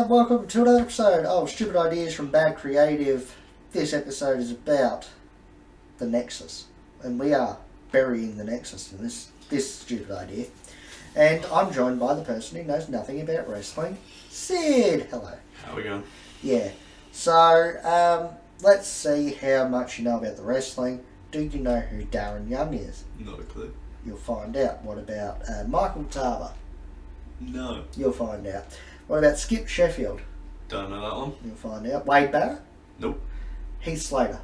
welcome to another episode of Stupid Ideas from Bad Creative. This episode is about the Nexus, and we are burying the Nexus in this stupid idea. And I'm joined by the person who knows nothing about wrestling, Sid. Hello. How we going? Yeah. So, let's see how much you know about the wrestling. Do you know who Darren Young is? Not a clue. You'll find out. What about Michael Tarver? No. You'll find out. What about Skip Sheffield? Don't know that one. You'll find out. Wade Barrett? Nope. Heath Slater?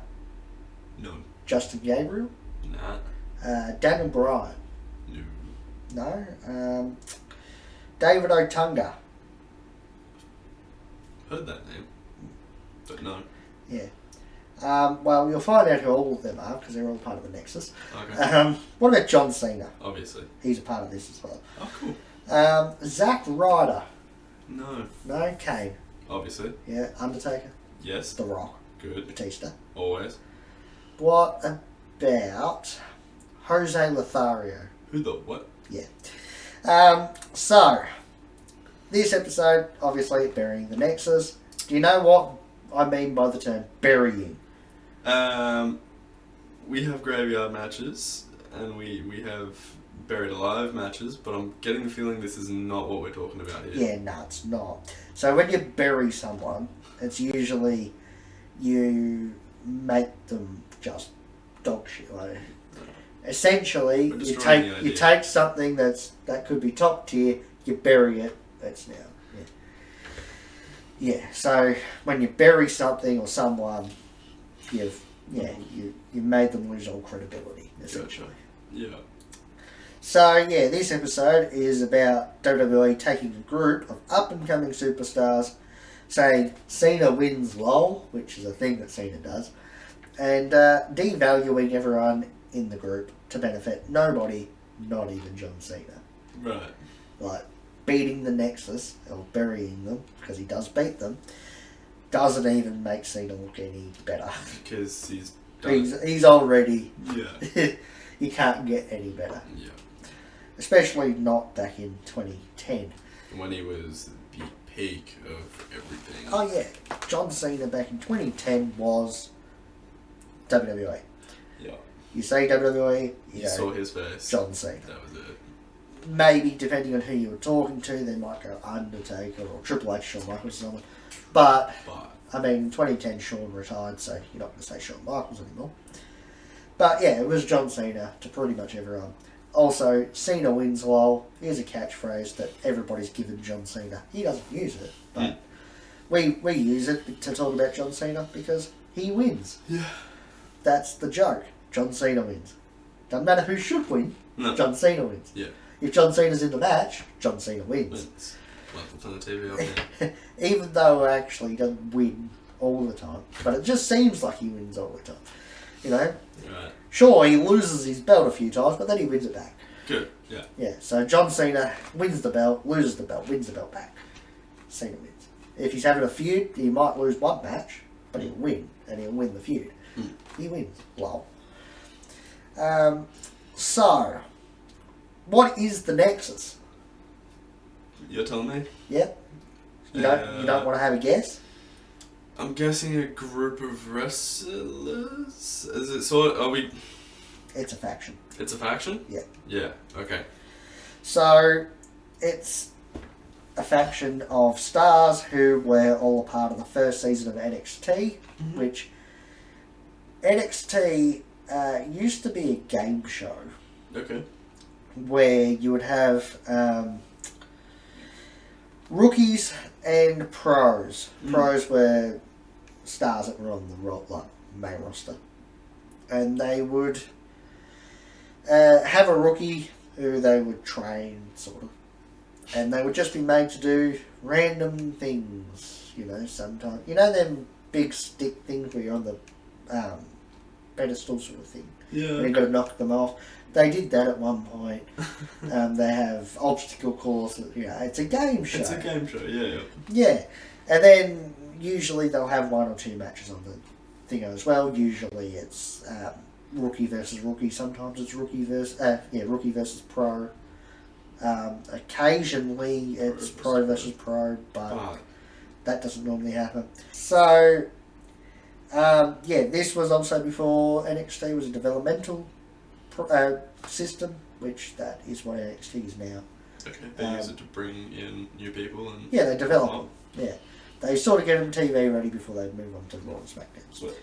No. Justin Gabriel? Nah. Daniel Bryan? No. No. David Otunga? Heard that name. But no. Yeah. Well, you'll find out who all of them are because they're all part of the Nexus. Okay. What about John Cena? Obviously. He's a part of this as well. Oh, cool. Zack Ryder? No. No. Kane? Obviously. Yeah. Undertaker? Yes. The Rock? Good. Batista? Always. What about Jose Lothario? Who the what? Yeah. So, this episode, obviously, burying the Nexus. Do you know what I mean by the term burying? We have graveyard matches, and we have buried alive matches, but I'm getting the feeling this is not what we're talking about here. Yeah, no, it's not. So when you bury someone, it's usually you make them just dog shit. Like, essentially, you take something that could be top tier, you bury it. That's now. Yeah. So when you bury something or someone, you made them lose all credibility, essentially. Gotcha. Yeah. So yeah, this episode is about WWE taking a group of up and coming superstars, saying Cena wins lol, which is a thing that Cena does, and devaluing everyone in the group to benefit nobody, not even John Cena. Right. Like, beating the Nexus, or burying them, because he does beat them, doesn't even make Cena look any better. Because he's already... Yeah. He can't get any better. Yeah. Especially not back in 2010. When he was the peak of everything. Oh yeah, John Cena back in 2010 was WWE. Yeah. You say WWE, You saw his face. John Cena. That was it. Maybe, depending on who you were talking to, they might go Undertaker or Triple H, Shawn Michaels, or someone. But, I mean, in 2010, Shawn retired, so you're not going to say Shawn Michaels anymore. But yeah, it was John Cena to pretty much everyone. Also, Cena wins lol. Here's a catchphrase that everybody's given John Cena. He doesn't use it, but we use it to talk about John Cena because he wins. Yeah. That's the joke. John Cena wins. Doesn't matter who should win. No. John Cena wins. Yeah. If John Cena's in the match, John Cena wins. Like on the TV up there. Even though actually he doesn't win all the time. But it just seems like he wins all the time. You know? Right. Sure, he loses his belt a few times, but then he wins it back. Good, yeah. Yeah, so John Cena wins the belt, loses the belt, wins the belt back. Cena wins. If he's having a feud, he might lose one match, but he'll win, and he'll win the feud. He wins. Lol. So, what is the Nexus? You're telling me? Yep. You don't want to have a guess? I'm guessing a group of wrestlers? Is it sort of... Are we... It's a faction. It's a faction? Yeah. Yeah, okay. So, it's a faction of stars who were all a part of the first season of NXT, which NXT used to be a game show. Okay. Where you would have rookies and pros. Pros were stars that were on the main roster. And they would have a rookie who they would train, sort of. And they would just be made to do random things, sometimes. You know them big stick things where you're on the pedestal sort of thing? Yeah. And you've got to knock them off. They did that at one point. They have obstacle courses. It's a game show. It's a game show, yeah. Yeah. And then usually they'll have one or two matches on the thing as well. Usually it's rookie versus rookie. Sometimes it's rookie versus pro. Occasionally it's pro versus pro, but That doesn't normally happen. So, this was also before NXT was a developmental system, which that is what NXT is now. Okay, they use it to bring in new people and... Yeah, they develop them. Yeah. They sort of get them TV ready before they move on to Raw and SmackDown. Sweet.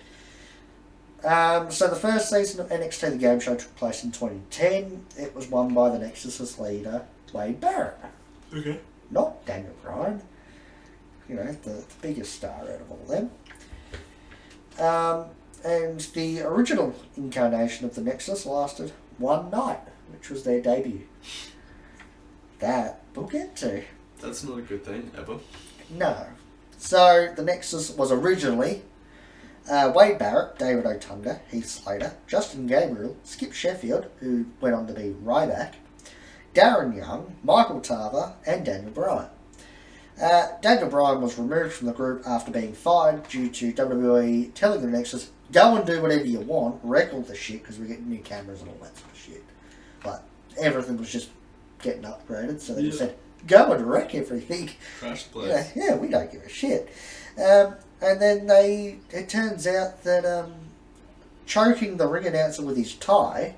So the first season of NXT The Game Show took place in 2010. It was won by the Nexus leader, Wade Barrett. Okay. Not Daniel Bryan. You know, the biggest star out of all them. And the original incarnation of the Nexus lasted one night, which was their debut. That we'll get to. That's not a good thing, ever. No. So, the Nexus was originally Wade Barrett, David Otunga, Heath Slater, Justin Gabriel, Skip Sheffield, who went on to be Ryback, Darren Young, Michael Tarver, and Daniel Bryan. Daniel Bryan was removed from the group after being fired due to WWE telling the Nexus, go and do whatever you want, wreck all the shit, because we're getting new cameras and all that sort of shit. But everything was just getting upgraded, so they just said, go and wreck everything. Crash the place. Yeah, we don't give a shit. And then it turns out that choking the ring announcer with his tie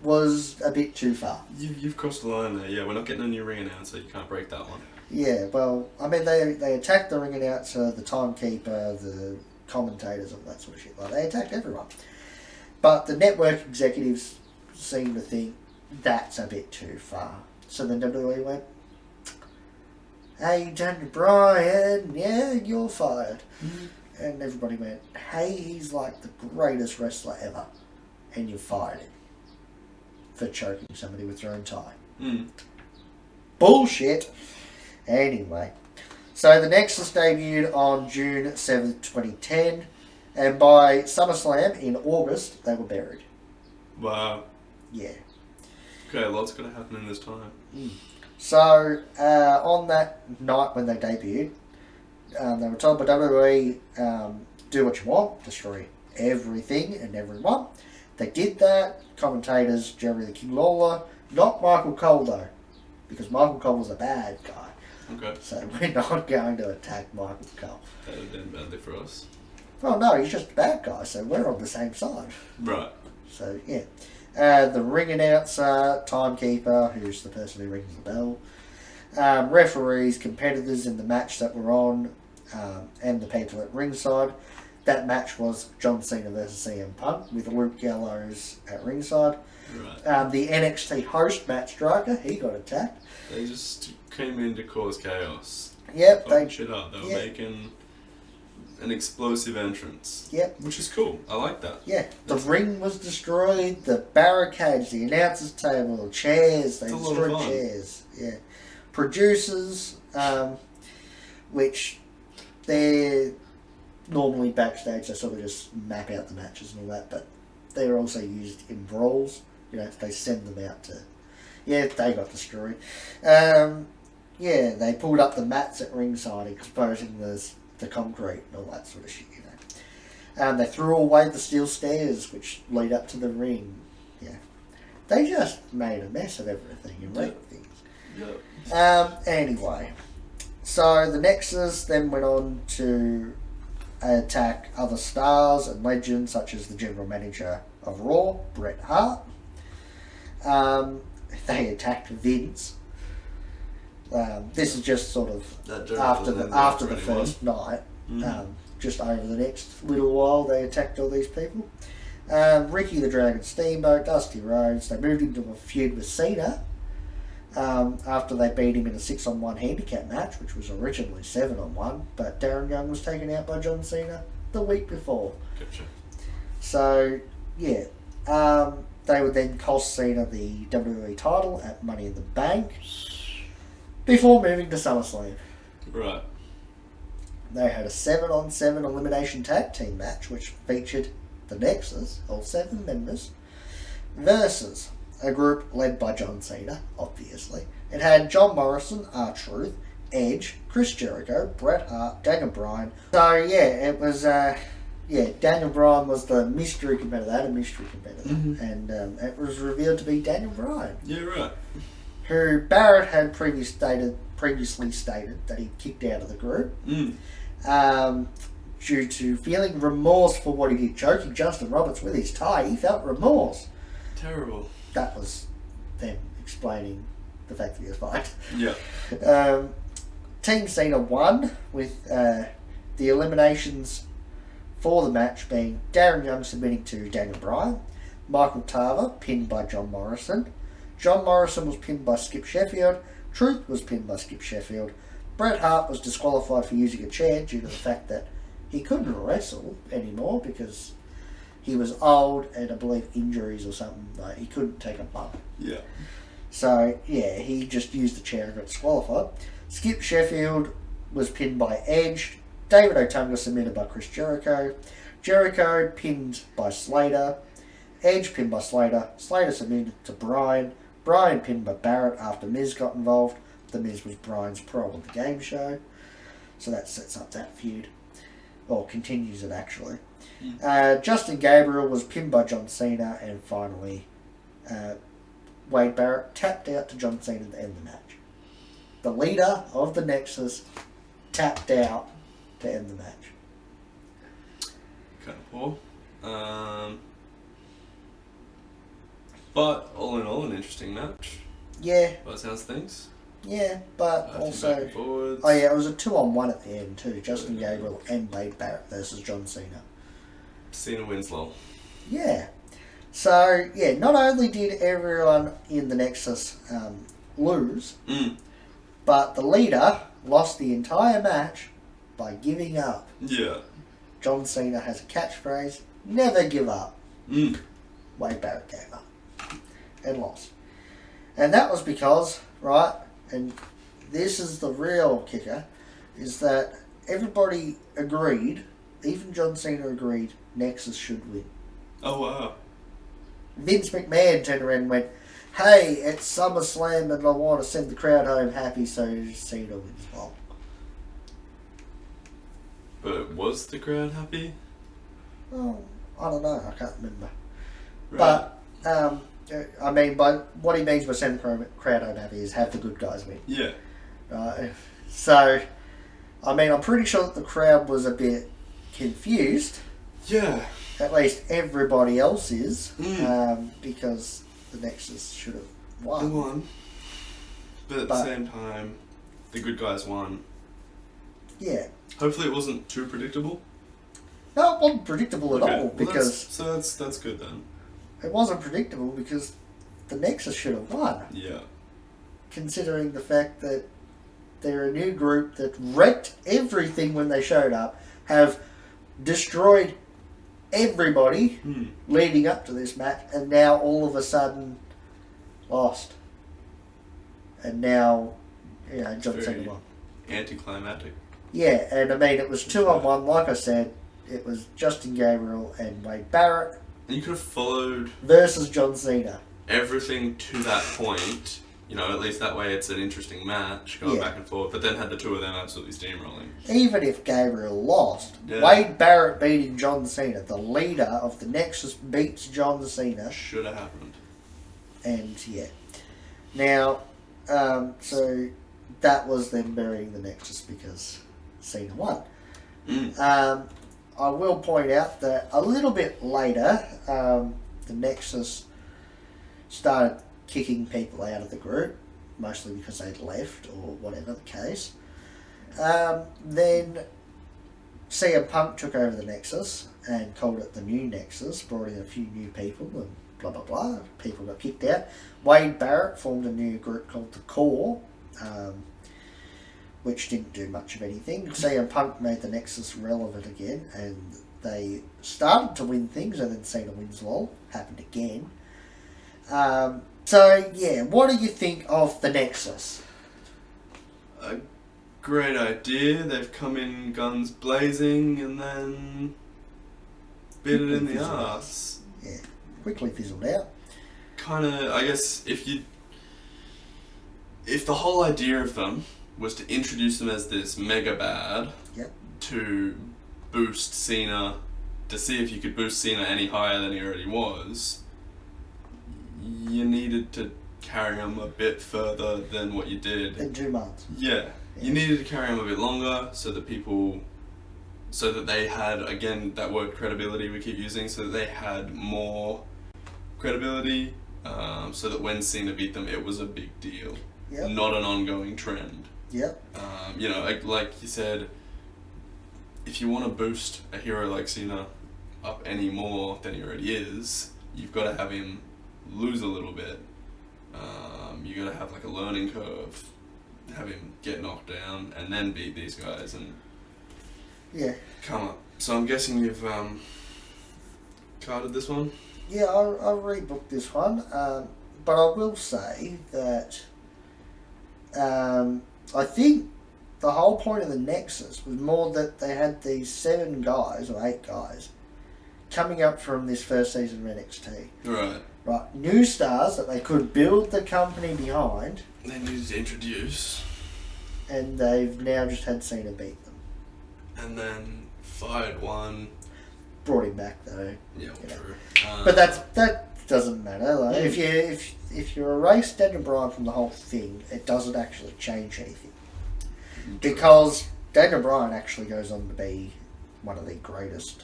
was a bit too far. You've crossed the line there. Yeah, we're not getting a new ring announcer. You can't break that one. Yeah, well, I mean, they attacked the ring announcer, the timekeeper, the commentators, and that sort of shit. Like, they attacked everyone. But the network executives seem to think that's a bit too far. So then WWE went, hey, Daniel Bryan, yeah, you're fired. Mm-hmm. And everybody went, hey, he's like the greatest wrestler ever. And you fired him for choking somebody with their own tie. Bullshit. Anyway, so the Nexus debuted on June 7th, 2010, and by SummerSlam in August, they were buried. Wow. Yeah. Okay, lots going to happen in this time. So, on that night when they debuted, they were told by WWE, do what you want, destroy everything and everyone. They did that. Commentators, Jerry the King Lawler, not Michael Cole though, because Michael Cole was a bad guy. Okay. So we're not going to attack Michael Cole. That would have been badly for us. Well, no, he's just a bad guy, so we're on the same side. Right. So, yeah. The ring announcer, timekeeper, who's the person who rings the bell, referees, competitors in the match that were on, and the people at ringside. That match was John Cena versus CM Punk with Luke Gallows at ringside. Right. The NXT host, Matt Striker, he got attacked. They just came in to cause chaos. Yep. They shit up. They were making an explosive entrance. Yep. Which is cool. I like that. Yeah. The ring was destroyed, the barricades, the announcer's table, the chairs, they destroyed chairs. Yeah. Producers, which they're normally backstage, they sort of just map out the matches and all that, but they're also used in brawls. You know, they send them out to... Yeah, they got destroyed. They pulled up the mats at ringside, exposing the concrete and all that sort of shit, you know. They threw away the steel stairs which lead up to the ring. Yeah. They just made a mess of everything and wrecked things. Yep. Anyway. So the Nexus then went on to attack other stars and legends such as the general manager of Raw, Bret Hart. They attacked Vince. This is just sort of after the first night. Just over the next little while, they attacked all these people. Ricky the Dragon Steamboat, Dusty Rhodes. They moved into a feud with Cena after they beat him in a 6-on-1 handicap match, which was originally 7-on-1. But Darren Young was taken out by John Cena the week before. Gotcha. So yeah. They would then cost Cena the WWE title at Money in the Bank before moving to SummerSlam. Right. They had a 7-on-7 elimination tag team match which featured the Nexus, all 7 members, versus a group led by John Cena, obviously. It had John Morrison, R-Truth, Edge, Chris Jericho, Bret Hart, Daniel Bryan. So yeah, it was... Daniel Bryan was the mystery competitor. They had a mystery competitor. And it was revealed to be Daniel Bryan. Yeah, right. Who Barrett had previously previously stated that he kicked out of the group due to feeling remorse for what he did, choking Justin Roberts with his tie. He felt remorse. Terrible. That was them explaining the fact that he was fired. Yeah. Team Cena won with the eliminations for the match being Darren Young submitting to Daniel Bryan, Michael Tarver pinned by John Morrison, John Morrison was pinned by Skip Sheffield, Truth was pinned by Skip Sheffield, Bret Hart was disqualified for using a chair due to the fact that he couldn't wrestle anymore because he was old and I believe injuries or something. Like he couldn't take a bump. Yeah. So, yeah, he just used the chair and got disqualified. Skip Sheffield was pinned by Edge. David Otunga submitted by Chris Jericho. Jericho pinned by Slater. Edge pinned by Slater. Slater submitted to Bryan. Bryan pinned by Barrett after Miz got involved. The Miz was Bryan's pro on the game show. So that sets up that feud. Or continues it, actually. Justin Gabriel was pinned by John Cena. And finally, Wade Barrett tapped out to John Cena to end the match. The leader of the Nexus tapped out to end the match. Kind of poor. But all in all, an interesting match. Yeah. By the sounds of things. Yeah, but also... Oh yeah, it was a 2-on-1 at the end too. Justin Gabriel and Wade Barrett versus John Cena. Cena wins lol. Yeah. So, yeah, not only did everyone in the Nexus lose, but the leader lost the entire match by giving up. Yeah. John Cena has a catchphrase, never give up. Wade Barrett gave up and lost. And that was because, right, and this is the real kicker, is that everybody agreed, even John Cena agreed, Nexus should win. Oh, wow. Vince McMahon turned around and went, hey, it's SummerSlam and I want to send the crowd home happy, so Cena wins. Well, but was the crowd happy? oh, I don't know, I can't remember. Right. But, I mean, by what he means by send the crowd home happy is have the good guys win. Yeah. So, I mean, I'm pretty sure that the crowd was a bit confused. Yeah. At least everybody else is, because the Nexus should have won. They won. But at the same time, the good guys won. Yeah. Hopefully it wasn't too predictable. No, it wasn't predictable at all, because... that's good then. It wasn't predictable because the Nexus should have won. Yeah. Considering the fact that they're a new group that wrecked everything when they showed up, have destroyed everybody leading up to this match, and now all of a sudden lost. And now, you know, John Cena won. Anticlimactic. Yeah, and I mean, it was 2-on-1, like I said. It was Justin Gabriel and Wade Barrett. And you could have followed versus John Cena. Everything to that point, you know, at least that way it's an interesting match going back and forth, but then had the two of them absolutely steamrolling. Even if Gabriel lost, Wade Barrett beating John Cena, the leader of the Nexus beats John Cena. Should have happened. And yeah. Now, so that was them burying the Nexus because Cena won. I will point out that a little bit later, the Nexus started kicking people out of the group, mostly because they'd left or whatever the case. Then CM Punk took over the Nexus and called it the new Nexus, brought in a few new people and blah blah blah. People got kicked out. Wade Barrett formed a new group called the Core, which didn't do much of anything. CM Punk made the Nexus relevant again, and they started to win things, and then Cena wins lol. Happened again. So, yeah, what do you think of the Nexus? A great idea. They've come in guns blazing and then bit it in the arse. Yeah, quickly fizzled out. Kind of, I guess, if the whole idea of them was to introduce them as this mega bad to boost Cena, to see if you could boost Cena any higher than he already was, you needed to carry them a bit further than what you did. In 2 months. Yeah. You needed to carry them a bit longer so that they had, again, that word credibility we keep using, so that they had more credibility, so that when Cena beat them, it was a big deal. Yep. Not an ongoing trend. Yep. You know, like you said, if you want to boost a hero like Cena up any more than he already is, you've got to have him lose a little bit. You got to have like a learning curve, have him get knocked down, and then beat these guys and come up. So I'm guessing you've carded this one? Yeah, I'll rebook this one, but I will say that I think the whole point of the Nexus was more that they had these 7 guys, or 8 guys, coming up from this first season of NXT. Right. Right, new stars that they could build the company behind. They needed to introduce. And they've now just had Cena beat them. And then fired one. Brought him back though. Yeah, well, true. But that doesn't matter. Like, if you erase Daniel Bryan from the whole thing, it doesn't actually change anything. True. Because Daniel Bryan actually goes on to be one of the greatest.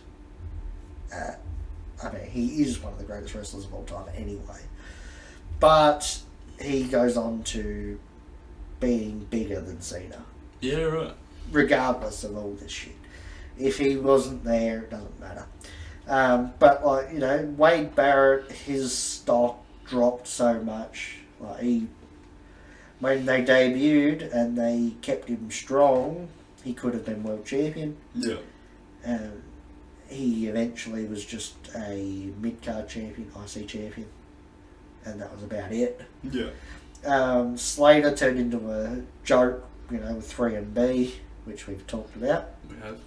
I mean, he is one of the greatest wrestlers of all time anyway. But he goes on to being bigger than Cena. Yeah, right. Regardless of all this shit. If he wasn't there, it doesn't matter. But, like, you know, Wade Barrett, his stock dropped so much. Like, when they debuted and they kept him strong, he could have been world champion. Yeah. He eventually was just a mid-card champion, IC champion, and that was about it. Yeah. Slater turned into a joke, you know, with 3B, which we've talked about. We have.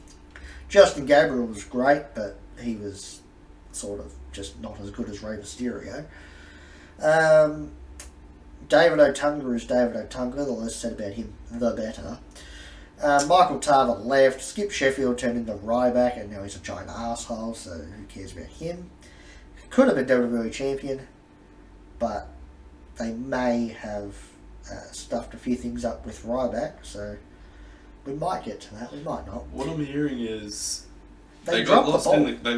Justin Gabriel was great, but he was sort of just not as good as Rey Mysterio. David Otunga is David Otunga. The less said about him, the better. Michael Tarver left. Skip Sheffield turned into Ryback, and now he's a giant asshole, so who cares about him? Could have been WWE champion, but they may have stuffed a few things up with Ryback, so we might get to that. We might not. What I'm hearing is they got dropped lost the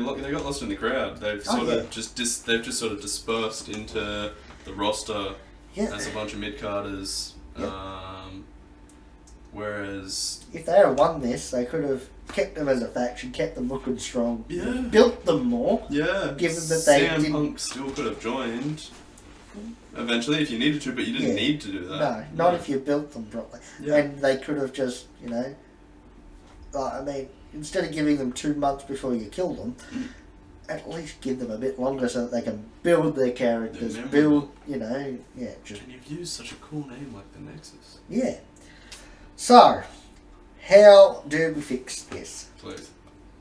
ball. they got lost in the crowd. They've sort of just sort of dispersed into the roster as a bunch of mid-carders. Yep. Whereas if they had won this, they could have kept them as a faction, kept them looking strong, yeah, built them more. Yeah, given that they CM didn't. Punk still could have joined eventually if you needed to, but you didn't need to do that. No, not if you built them properly. Yeah. And they could have just, you know, I mean, instead of giving them 2 months before you kill them, at least give them a bit longer so that they can build their characters, build, you know, just. And you've used such a cool name like the Nexus. Yeah. So, how do we fix this? Please.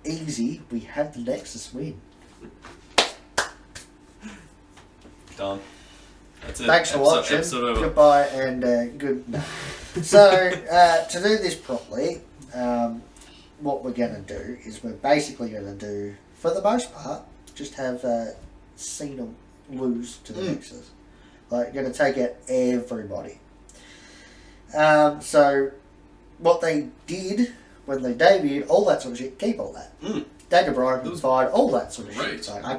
Easy. We have the Nexus win. Done. That's it. Thanks for watching. Goodbye and good night. So, to do this properly, what we're going to do is we're basically going to do, for the most part, just have Cena lose to the Nexus. Like, going to take out everybody. So, what they did when they debuted, all that sort of shit, keep all that. Daniel Bryan was fired, all that sort of shit. Like, I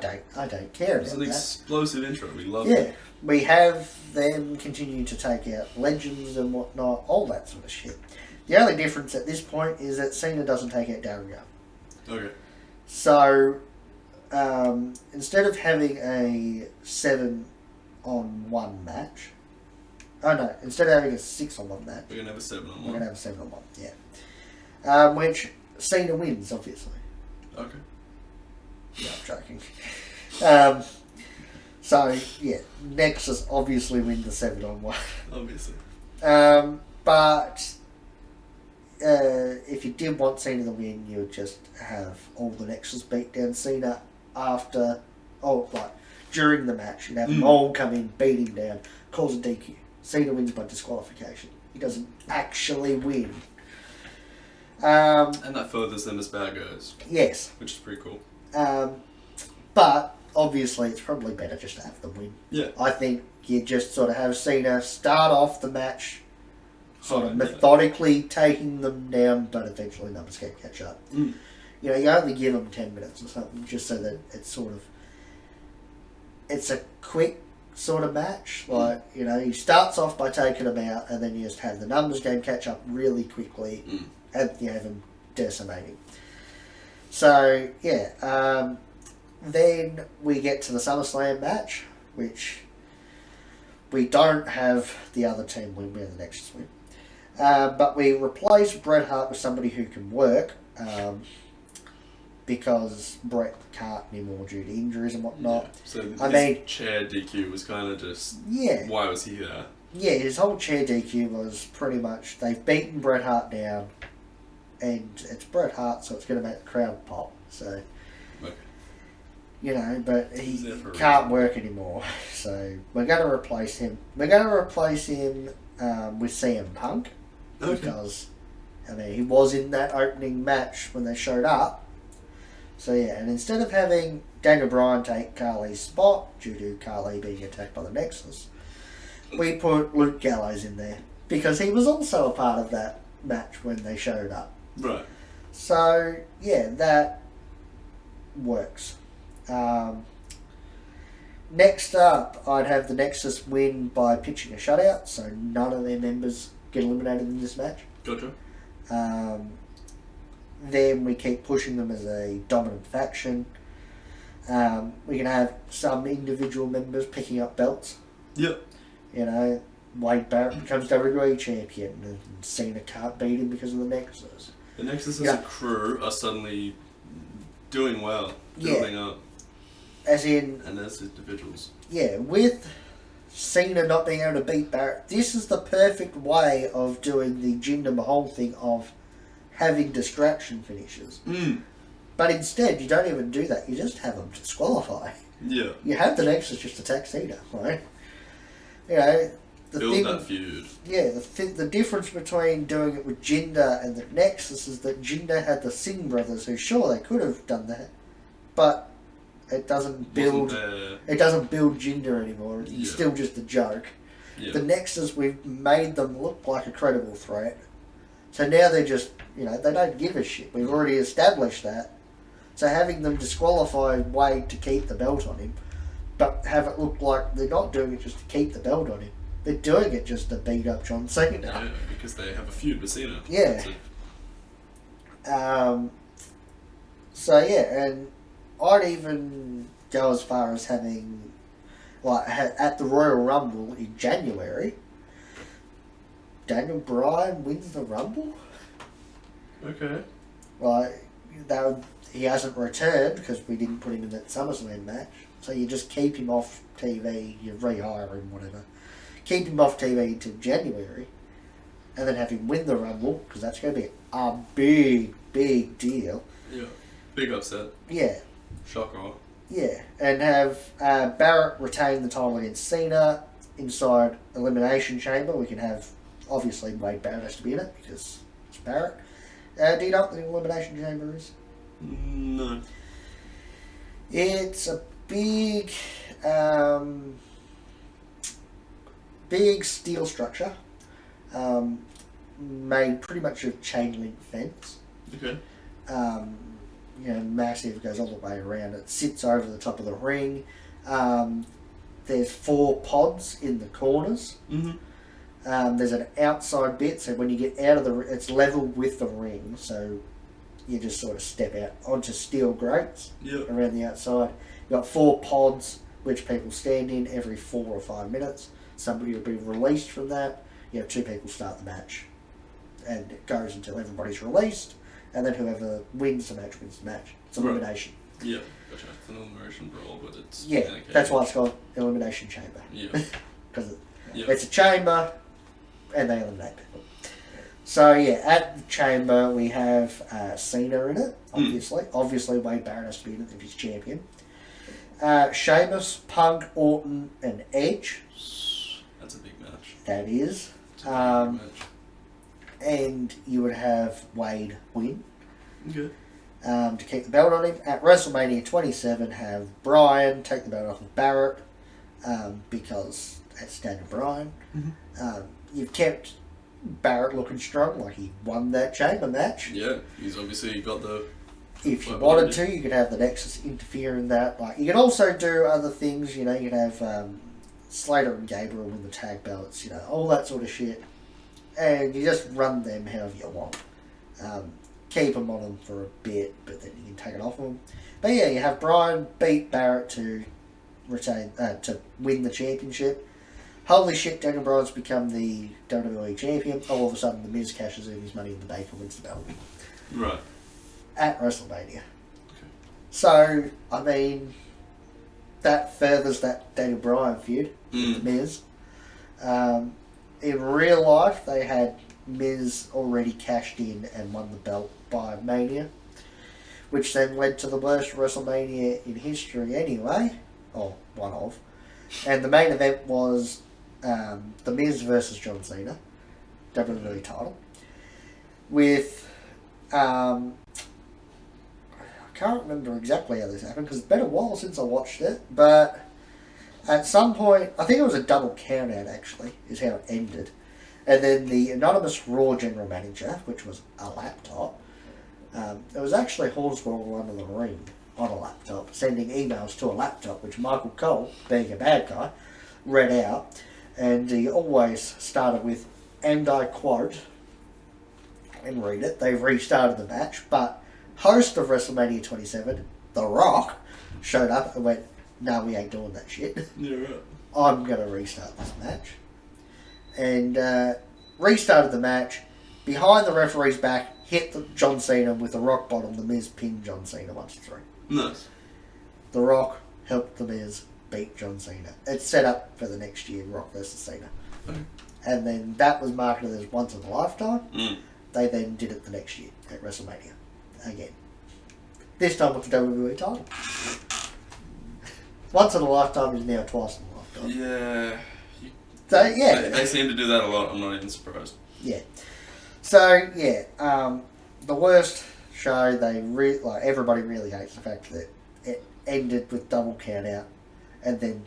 don't care about that. It's an explosive intro. We love it. it. We have them continue to take out legends and whatnot, all that sort of shit. The only difference at this point is that Cena doesn't take out Darren Young. Okay. So, instead of having a 7-on-1 match, instead of having a 6-on-1 match, we're going to have a 7-on-1. We're going to have a 7-on-1, yeah. Which Cena wins, obviously. Okay. Yeah, I'm joking. So, yeah, Nexus obviously win the 7-on-1. Obviously. But if you did want Cena to win, you would just have all the Nexus beat down Cena during the match. You'd have them all come in, beat him down, cause a DQ. Cena wins by disqualification. He doesn't actually win. And that furthers them as bad guys. Yes. Which is pretty cool. But obviously it's probably better just to have them win. Yeah. I think you just sort of have Cena start off the match sort of methodically taking them down, but eventually numbers can catch up. Mm. You know, you only give them 10 minutes or something, just so that it's sort of, it's a quick sort of match. Like, you know, he starts off by taking them out, and then you just have the numbers game catch up really quickly, and you have them decimating. So, yeah, then we get to the SummerSlam match, which we don't have the other team win, we have the Nexus win. But we replace Bret Hart with somebody who can work, because Bret can't anymore due to injuries and whatnot. Yeah. So his chair DQ was kind of just... Yeah. Why was he there? Yeah, his whole chair DQ was pretty much, they've beaten Bret Hart down, and it's Bret Hart, so it's going to make the crowd pop. So, okay. You know, but he can't work anymore. So we're going to replace him. We're going to replace him with CM Punk. Okay. Because, I mean, he was in that opening match when they showed up. So yeah, and instead of having Daniel Bryan take Carly's spot, due to Carly being attacked by the Nexus, we put Luke Gallows in there. Because he was also a part of that match when they showed up. Right. So, yeah, that works. Next up, I'd have the Nexus win by pitching a shutout, so none of their members get eliminated in this match. Gotcha. Then we keep pushing them as a dominant faction. We can have some individual members picking up belts. Yep. You know, Wade Barrett becomes WWE champion, and Cena can't beat him because of the Nexus. The Nexus as a crew are suddenly doing well, building up. As in... And as individuals. Yeah, with Cena not being able to beat Barrett, this is the perfect way of doing the Jinder Mahal thing of having distraction finishes. But instead, you don't even do that. You just have them disqualify. Yeah. You have the Nexus just attack Cena, right? You know, build that feud. Yeah, the difference between doing it with Jinder and the Nexus is that Jinder had the Singh brothers, who sure they could have done that, but it doesn't build. It doesn't build Jinder anymore. He's still just a joke. Yeah. The Nexus, we've made them look like a credible threat. So now they're just, you know, they don't give a shit. We've already established that. So having them disqualify Wade to keep the belt on him, but have it look like they're not doing it just to keep the belt on him. They're doing it just to beat up John Cena. Yeah, because they have a feud with Cena. Yeah. So yeah, and I'd even go as far as having, like, at the Royal Rumble in January, Daniel Bryan wins the Rumble. Okay. Like, he hasn't returned because we didn't put him in that SummerSlam match. So you just keep him off TV, you rehire him, whatever. Keep him off TV until January, and then have him win the Rumble, because that's going to be a big, big deal. Yeah. Big upset. Yeah. Shocker. Yeah. And have Barrett retain the title against Cena inside Elimination Chamber. We can have, obviously, Wade Barrett has to be in it, because it's Barrett. Do you know what the Elimination Chamber is? No. It's a big, big steel structure, made pretty much of chain link fence. Okay. You know, massive, goes all the way around. It sits over the top of the ring. There's 4 pods in the corners. Mm-hmm. There's an outside bit, so when you get out of it's level with the ring, so you just sort of step out onto steel grates around the outside. You've got 4 pods, which people stand in every 4 or 5 minutes. Somebody will be released from that. You have 2 people start the match. And it goes until everybody's released, and then whoever wins the match wins the match. It's elimination. Yeah, gotcha. It's an elimination brawl, but it's... Yeah, that's why it's called Elimination Chamber. Yeah. Because it's a chamber, and they eliminate people. So yeah, at the chamber we have Cena in it, obviously. Obviously Wade Barrett has to be in it if he's champion. Sheamus, Punk, Orton, and Edge. That's a big match. That is. It's a big match. And you would have Wade win. Okay. to keep the belt on him. At WrestleMania 27, have Bryan take the belt off of Barrett because that's Daniel Bryan. You've kept Barrett looking strong, like he won that chamber match. Yeah, he's obviously got the... If you wanted to, you could have the Nexus interfere in that. Like, you can also do other things, you know, you could have Slater and Gabriel win the tag belts, you know, all that sort of shit. And you just run them however you want. Keep them on them for a bit, but then you can take it off them. But yeah, you have Bryan beat Barrett to retain, to win the championship. Holy shit, Daniel Bryan's become the WWE champion. All of a sudden, The Miz cashes in his Money in the Bank and wins the belt. Right. At WrestleMania. Okay. So, I mean, that furthers that Daniel Bryan feud with The Miz. In real life, they had Miz already cashed in and won the belt by Mania, which then led to the worst WrestleMania in history anyway, or one of. And the main event was The Miz versus John Cena, WWE title, with... I can't remember exactly how this happened because it's been a while since I watched it, but at some point, I think it was a double count out actually, is how it ended. And then the anonymous Raw general manager, which was a laptop, it was actually Hornswoggle under the ring on a laptop, sending emails to a laptop, which Michael Cole, being a bad guy, read out. And he always started with, and I quote, and read it, they've restarted the match, but host of WrestleMania 27, The Rock, showed up and went, no, we ain't doing that shit. Yeah, right. I'm going to restart this match. And restarted the match, behind the referee's back, hit John Cena with a rock bottom. The Miz pinned John Cena 1-3. Nice. The Rock helped The Miz beat John Cena. It's set up for the next year, Rock versus Cena. Okay. And then that was marketed as once in a lifetime. Mm. They then did it the next year at WrestleMania. Again. This time with the WWE title. Once in a lifetime is now twice in a lifetime. Yeah. So, yeah. They seem to do that a lot. I'm not even surprised. Yeah. So, yeah. The worst show, everybody really hates the fact that it ended with double count out, and then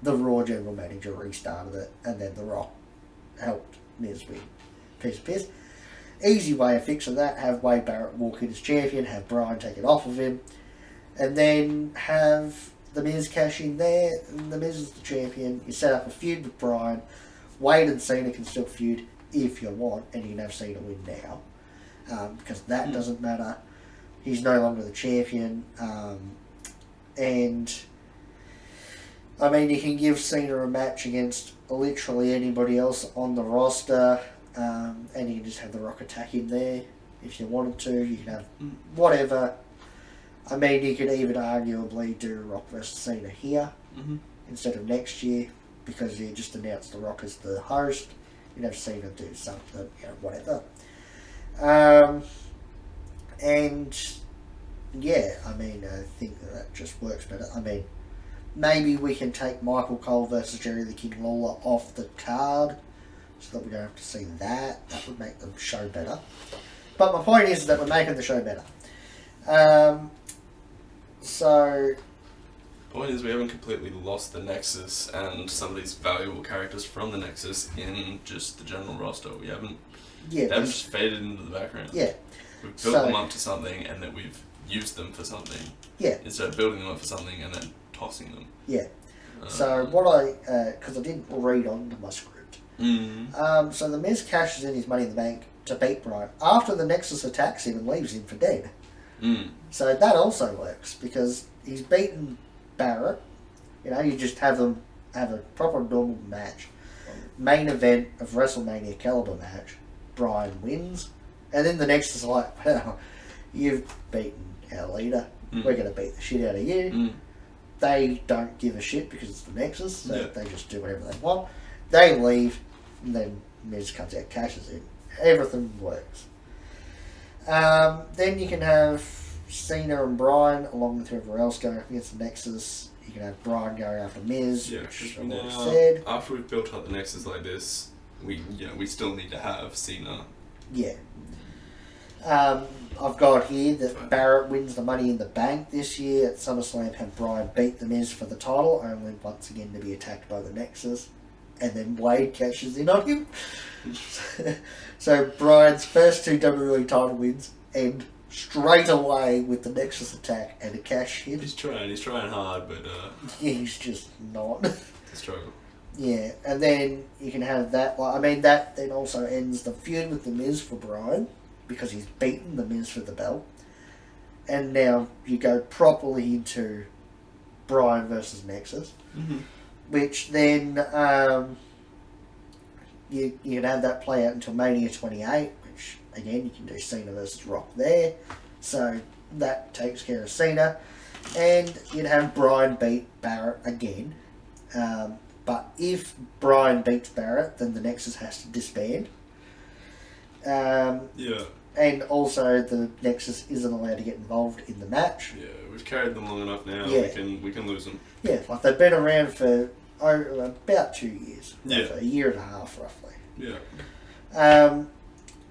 the Raw general manager restarted it, and then The Rock helped Miz win. Piece of piss. Easy way of fixing that, have Wade Barrett walk in as champion, have Bryan take it off of him, and then have The Miz cash in there, and The Miz is the champion. You set up a feud with Bryan. Wade and Cena can still feud if you want, and you can have Cena win now, because that doesn't matter. He's no longer the champion, and I mean, you can give Cena a match against literally anybody else on the roster. And you can just have The Rock attack him there if you wanted to. You can have whatever. I mean, you could even arguably do Rock versus Cena here instead of next year, because you just announced The Rock as the host. You'd have Cena do something, you know, whatever. And yeah, I mean, I think that just works better. I mean, maybe we can take Michael Cole versus Jerry the King Lawler off the card, so that we don't have to see that. That would make the show better. But my point is that we're making the show better. So... Point is, we haven't completely lost the Nexus and some of these valuable characters from the Nexus in just the general roster. We haven't... Yeah, they've just faded into the background. Yeah. We've built them up to something, and then we've used them for something. Yeah. Instead of building them up for something and then tossing them. Yeah. So what because I didn't read onto my script. So The Miz cashes in his Money in the Bank to beat Bryan after the Nexus attacks him and leaves him for dead. So that also works, because he's beaten Barrett. You know, you just have them have a proper normal match. Main event of WrestleMania caliber match. Bryan wins. And then the Nexus are like, well, you've beaten our leader. We're going to beat the shit out of you. They don't give a shit because it's the Nexus, so they just do whatever they want. They leave, and then Miz comes out, cashes in. Everything works. Then you can have Cena and Bryan, along with whoever else, going up against the Nexus. You can have Bryan going after Miz, which I've already said. After we've built up the Nexus like this, we still need to have Cena. Yeah. I've got here that Barrett wins the Money in the Bank this year. At SummerSlam, have Bryan beat The Miz for the title, only once again to be attacked by the Nexus. And then Wade cashes in on him. So Bryan's first 2 WWE title wins end straight away with the Nexus attack and a cash in. He's trying hard, but he's just not. It's a struggle. Yeah, and then you can have that. That then also ends the feud with The Miz for Bryan, because he's beaten The Miz for the belt. And now you go properly into Bryan versus Nexus, which then you can have that play out until Mania 28, which again you can do Cena versus Rock there. So that takes care of Cena. And you'd have Bryan beat Barrett again. But if Bryan beats Barrett, then the Nexus has to disband. Yeah. And also the Nexus isn't allowed to get involved in the match. Yeah, we've carried them long enough now. Yeah. We can lose them. Yeah, like they've been around for about 2 years. Yeah. A year and a half, roughly. Yeah.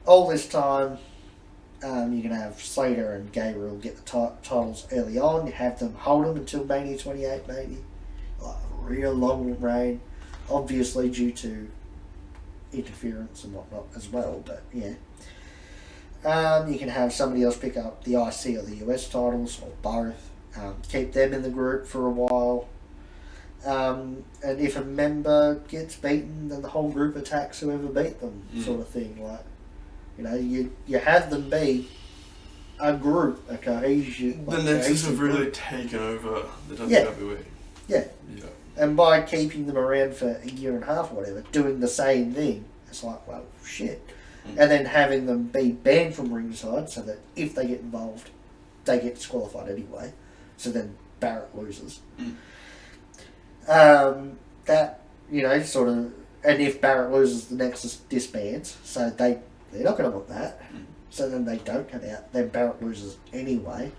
All this time, you're going to have Slater and Gabriel get the titles early on. You have them hold them until Mania 28, maybe. Like a real long reign. Obviously due to interference and whatnot as well, but yeah. You can have somebody else pick up the IC or the US titles, or both. Keep them in the group for a while. And if a member gets beaten, then the whole group attacks whoever beat them, sort of thing. Like, you have them be a group, a cohesion. The Nexus have really taken over the WWE. Yeah. And by keeping them around for a year and a half or whatever, doing the same thing, it's like, well, shit. And then having them be banned from ringside so that if they get involved, they get disqualified anyway. So then Barrett loses. That, sort of... And if Barrett loses, the Nexus disbands. So they're not going to want that. So then they don't come out. Then Barrett loses anyway.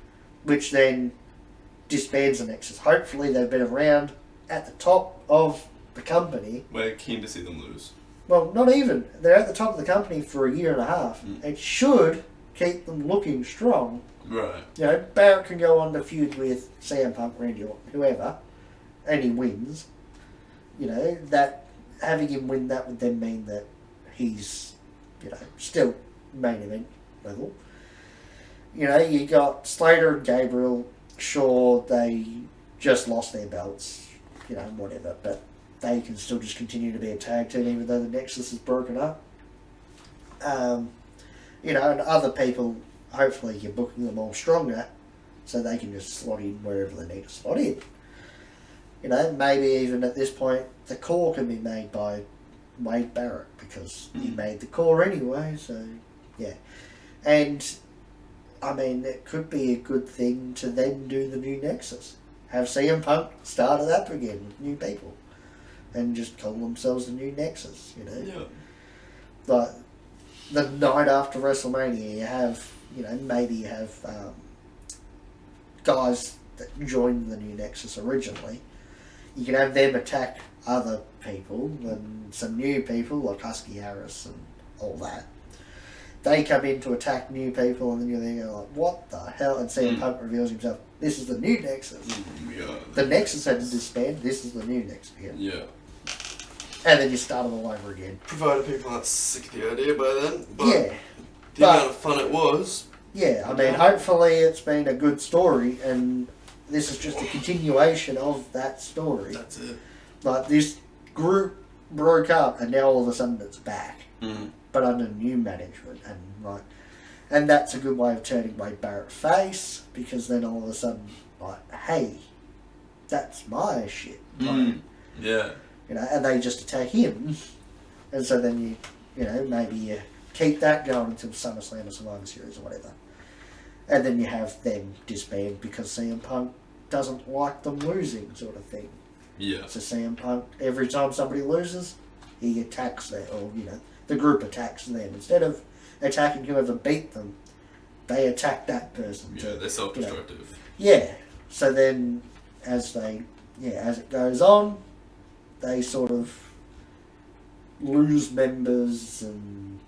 Which then disbands the Nexus. Hopefully they've been around at the top of the company. We're keen to see them lose. Well, not even. They're at the top of the company for a year and a half. It should keep them looking strong. Right. Barrett can go on to feud with CM Punk, Randy Orton, whoever, and he wins. That having him win that would then mean that he's, still main event level. You got Slater and Gabriel. Sure, they just lost their belts, whatever, but they can still just continue to be a tag team even though the Nexus is broken up. And other people, hopefully you're booking them all stronger so they can just slot in wherever they need to slot in. Maybe even at this point the core can be made by Wade Barrett because he made the core anyway, so yeah. And it could be a good thing to then do the new Nexus. Have CM Punk start it up again with new people. And just call themselves the new Nexus, Yeah. Like, the night after WrestleMania, you have, maybe you have guys that joined the new Nexus originally. You can have them attack other people, and some new people, like Husky Harris and all that. They come in to attack new people, and then you're there going like, what the hell? And CM Punk reveals himself, this is the new Nexus. Yeah. The Nexus had to disband, this is the new Nexus again. Yeah. And then you start them all over again. Provided people aren't sick of the idea by then. But yeah. The amount of fun it was. Yeah, hopefully it's been a good story, and this is just a continuation of that story. That's it. Like, this group broke up, and now all of a sudden it's back. But under new management, and that's a good way of turning Wade Barrett face, because then all of a sudden, hey, that's my shit. Yeah. And they just attack him, and so then maybe you keep that going until SummerSlam or Survivor Series or whatever, and then you have them disband because CM Punk doesn't like them losing, sort of thing. Yeah. So CM Punk, every time somebody loses, he attacks them, or the group attacks them instead of attacking whoever beat them. They attack that person. Yeah, they're self-destructive. Yeah. So then, as it goes on, they sort of lose members, and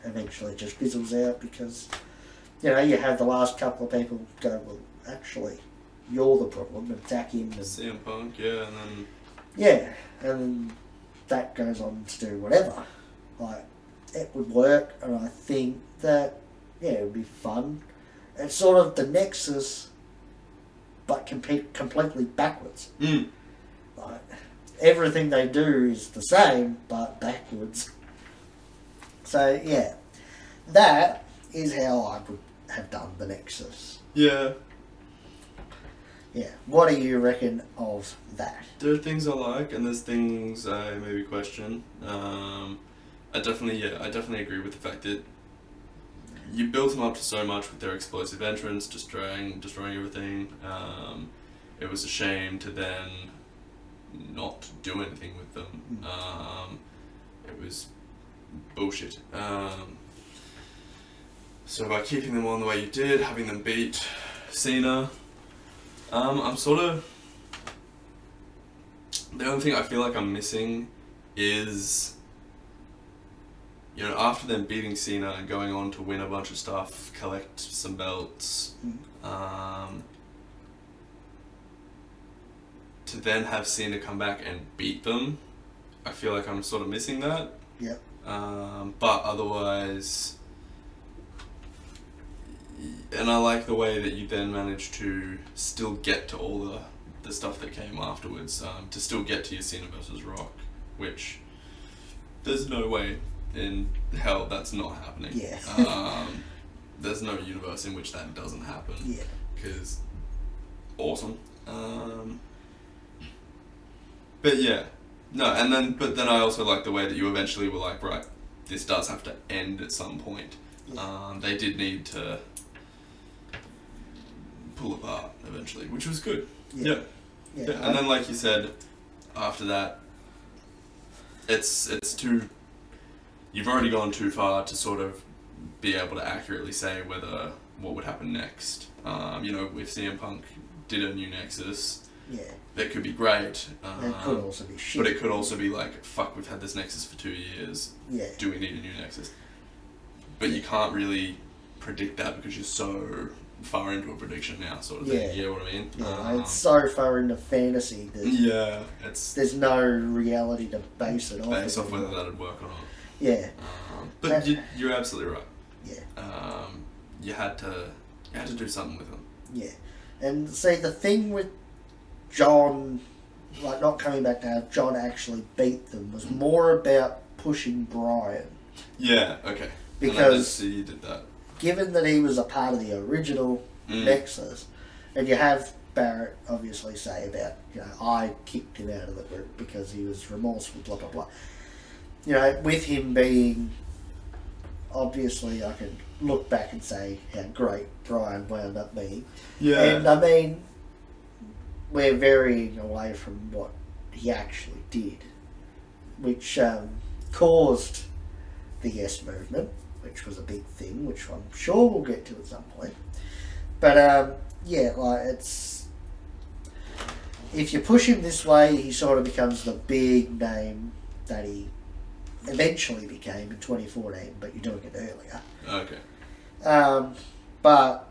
eventually it just fizzles out because you know, you have the last couple of people go, well, actually, you're the problem, attack him. And, CM Punk, yeah, and then... Yeah, and that goes on to do whatever. Like, it would work, and I think that, yeah, it would be fun. It's sort of the Nexus, but completely backwards. Mm. Like, everything they do is the same, but backwards. So, yeah, that is how I would have done the Nexus. Yeah. Yeah. What do you reckon of that? There are things I like, and there's things I maybe question. I definitely agree with the fact that you built them up to so much with their explosive entrance, destroying everything. It was a shame to then not do anything with them. It was bullshit. So by keeping them on the way you did, having them beat Cena, I'm sort of... The only thing I feel like I'm missing is, you know, after them beating Cena and going on to win a bunch of stuff, collect some belts, to then have Cena come back and beat them, I feel like I'm sort of missing that. Yep. But otherwise... And I like the way that you then managed to still get to all the stuff that came afterwards, to still get to your Cena versus Rock, which there's no way in hell that's not happening. Yeah. There's no universe in which that doesn't happen. Yeah. Because awesome. But yeah, no, but then I also like the way that you eventually were like, right, this does have to end at some point. Yeah. They did need to pull apart eventually, which was good. Yeah. And then, like you said, after that, it's too... You've already gone too far to sort of be able to accurately say what would happen next. You know, if CM Punk did a new Nexus, that could be great. It could also be shit. But it could also be like, fuck, we've had this Nexus for 2 years. Yeah. Do we need a new Nexus? But you can't really predict that because you're so far into a prediction now, sort of thing. You know what I mean? Yeah, it's so far into fantasy that there's no reality to base it off. Base off whether that'd work or not. Yeah. But you're absolutely right. Yeah. You had to do something with them. Yeah. And see, the thing with John, like not coming back to have John actually beat them, was more about pushing Brian. Yeah, okay. Because and I did see you did that. Given that he was a part of the original Nexus, and you have Barrett obviously say about, you know, I kicked him out of the group because he was remorseful, blah, blah, blah. You know, with him being, obviously I can look back and say how great Brian wound up being. Yeah. And I mean, we're varying away from what he actually did, which caused the Yes Movement, which was a big thing, which I'm sure we'll get to at some point. But yeah, like it's... If you push him this way, he sort of becomes the big name that he eventually became in 2014, but you're doing it earlier. Okay. But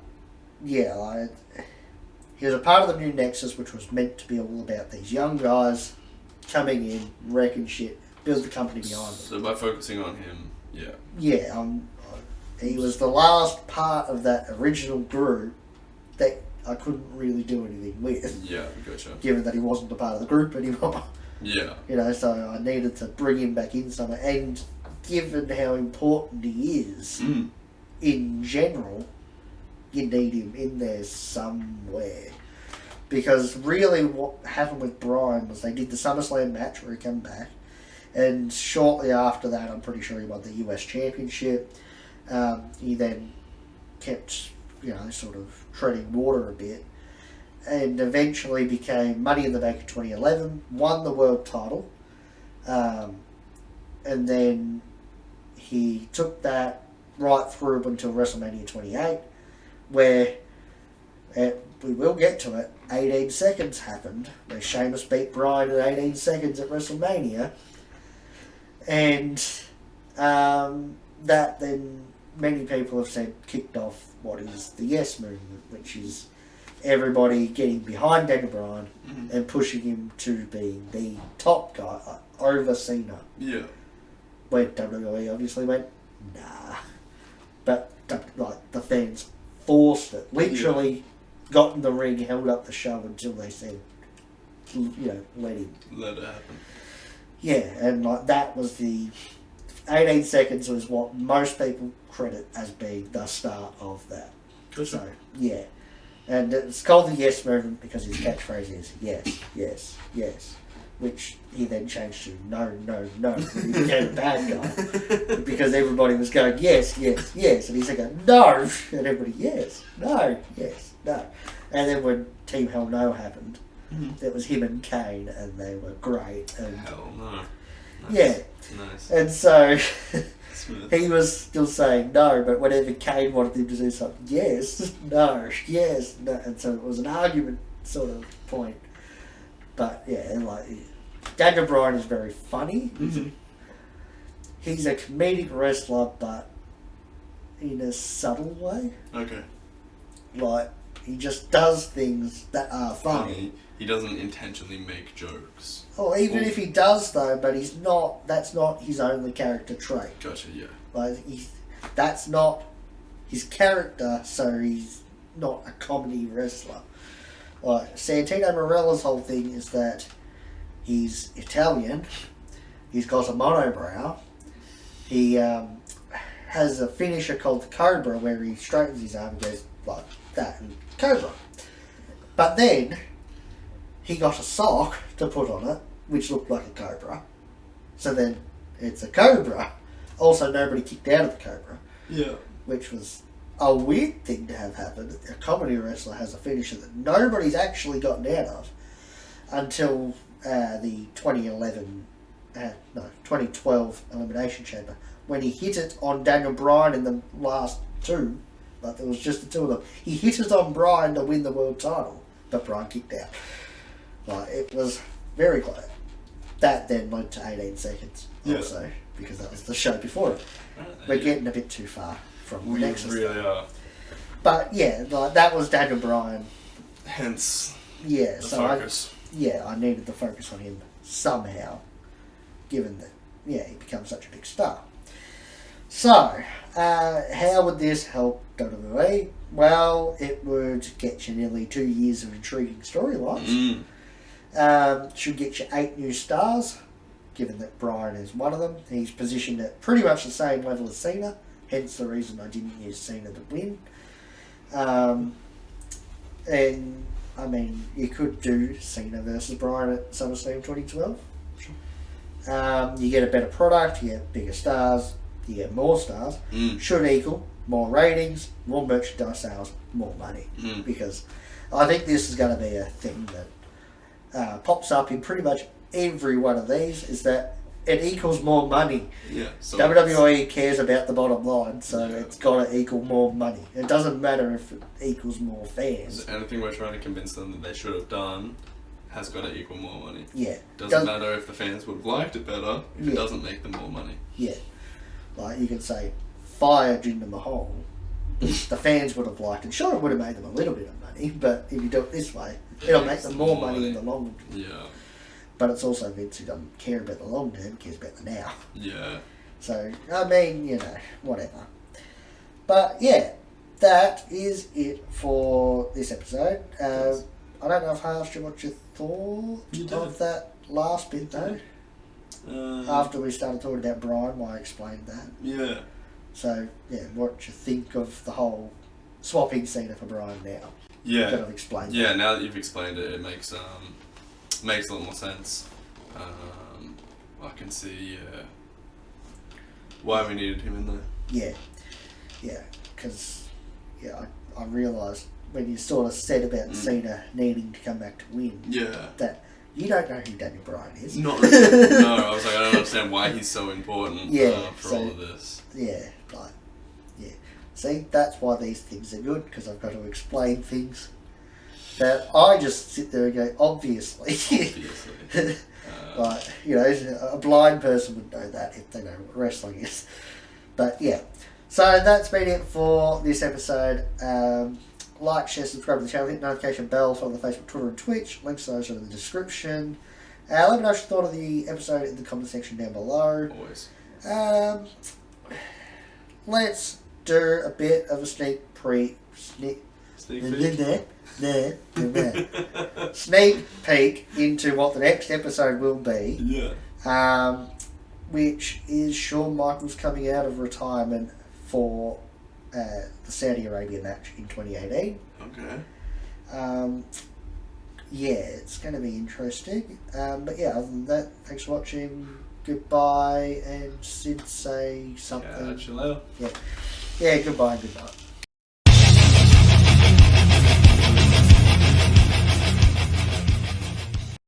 yeah, like, he was a part of the new Nexus, which was meant to be all about these young guys coming in, wrecking shit, build the company behind them. So by focusing on him, yeah. Yeah, he was the last part of that original group that I couldn't really do anything with. Yeah, gotcha. Given that he wasn't a part of the group anymore. Yeah. You know, so I needed to bring him back in somewhere. And given how important he is in general, you need him in there somewhere. Because really what happened with Brian was they did the SummerSlam match where he came back, and shortly after that I'm pretty sure he won the US Championship. He then kept, you know, sort of treading water a bit, and eventually became Money in the Bank in 2011, won the world title, and then he took that right through until WrestleMania 28, where, we will get to it, 18 seconds happened, where Sheamus beat Bryan in 18 seconds at WrestleMania, and that then many people have said kicked off what is the Yes movement, which is everybody getting behind Daniel Bryan and pushing him to being the top guy over Cena. Yeah. Where WWE obviously went, nah. But like the fans forced it. Literally got in the ring, held up the show until they said, let him. Let it happen. Yeah, and like that was the 18 seconds was what most people credit as being the start of that. Gotcha. So, yeah. And it's called the Yes movement because his catchphrase is yes, yes, yes. Which he then changed to no, no, no when he became a bad guy. Because everybody was going yes, yes, yes. And he's like, no. And everybody, yes, no, yes, no. And then when Team Hell No happened, it was him and Kane, and they were great. And Hell No. Nice. Yeah. Nice. And so Smooth. he was still saying no, but whenever Kane wanted him to do something, yes, no, yes, no. And so it was an argument sort of point. But yeah, and like Daniel Bryan is very funny. He's a comedic wrestler, but in a subtle way. Okay. Like he just does things that are funny. He doesn't intentionally make jokes. Or even if he does though, but he's not. That's not his only character trait. Gotcha. Yeah. Like that's not his character, so he's not a comedy wrestler. Like Santino Marella's whole thing is that he's Italian. He's got a monobrow. He has a finisher called the Cobra, where he straightens his arm and goes like that, and Cobra. But then he got a sock to put on it, which looked like a cobra. So then it's a cobra. Also, nobody kicked out of the cobra. Yeah. Which was a weird thing to have happen. A comedy wrestler has a finisher that nobody's actually gotten out of until the 2012 Elimination Chamber, when he hit it on Daniel Bryan in the last two. Like there was just the two of them. He hit it on Bryan to win the world title, but Bryan kicked out. Like it was very close. That then led to 18 seconds also, because that was the show before it. We're getting a bit too far from the Nexus. We really are. But yeah, like that was Daniel Bryan. Hence Yeah, the so focus. I needed the focus on him somehow, given that he becomes such a big star. So, how would this help WWE? Well, it would get you nearly 2 years of intriguing storylines. Should get you 8 new stars, given that Bryan is one of them. He's positioned at pretty much the same level as Cena, hence the reason I didn't use Cena to win. And, I mean, you could do Cena versus Bryan at SummerSlam 2012. You get a better product, you get bigger stars, you get more stars. Should equal more ratings, more merchandise sales, more money. Because I think this is going to be a thing that pops up in pretty much every one of these, is that it equals more money. Yeah. So WWE cares about the bottom line, so it's got to equal more money. It doesn't matter if it equals more fans. Anything we're trying to convince them that they should have done has got to equal more money. Yeah. Doesn't matter if the fans would have liked it better if it doesn't make them more money. Yeah. Like you can say, fire Jinder Mahal. The fans would have liked it. Sure, it would have made them a little bit of money, but if you do it this way, it'll make them more money in the long term. Yeah. But it's also Vince who doesn't care about the long term, cares about the now. Yeah. So, I mean, whatever. But yeah, that is it for this episode. I don't know if I asked you what you thought of that last bit though. After we started talking about Bryan, why I explained that. Yeah. So, yeah, what you think of the whole swapping Cena for Bryan now. Yeah. That I've explained. Yeah, now that you've explained it, it makes a lot more sense. I can see why we needed him in there. Yeah, because I realised when you sort of said about Cena needing to come back to win, that you don't know who Daniel Bryan is. Not really. No, I was like, I don't understand why he's so important for all of this. See, that's why these things are good, because I've got to explain things that I just sit there and go, obviously. Like, a blind person would know that if they know what wrestling is. But yeah, So that's been it for this episode. Like, share, subscribe to the channel, hit the notification bell, follow the Facebook, Twitter and Twitch. Links to those are in the description. Let me know what you thought of the episode in the comment section down below. Always. Let's do a bit of a sneak peek into what the next episode will be. Yeah. Which is Shawn Michaels coming out of retirement for the Saudi Arabia match in 2018. Okay. Yeah, it's going to be interesting. But yeah, other than that, thanks for watching. Goodbye, and Sid say something. Catch you later. Yeah, goodbye and good night.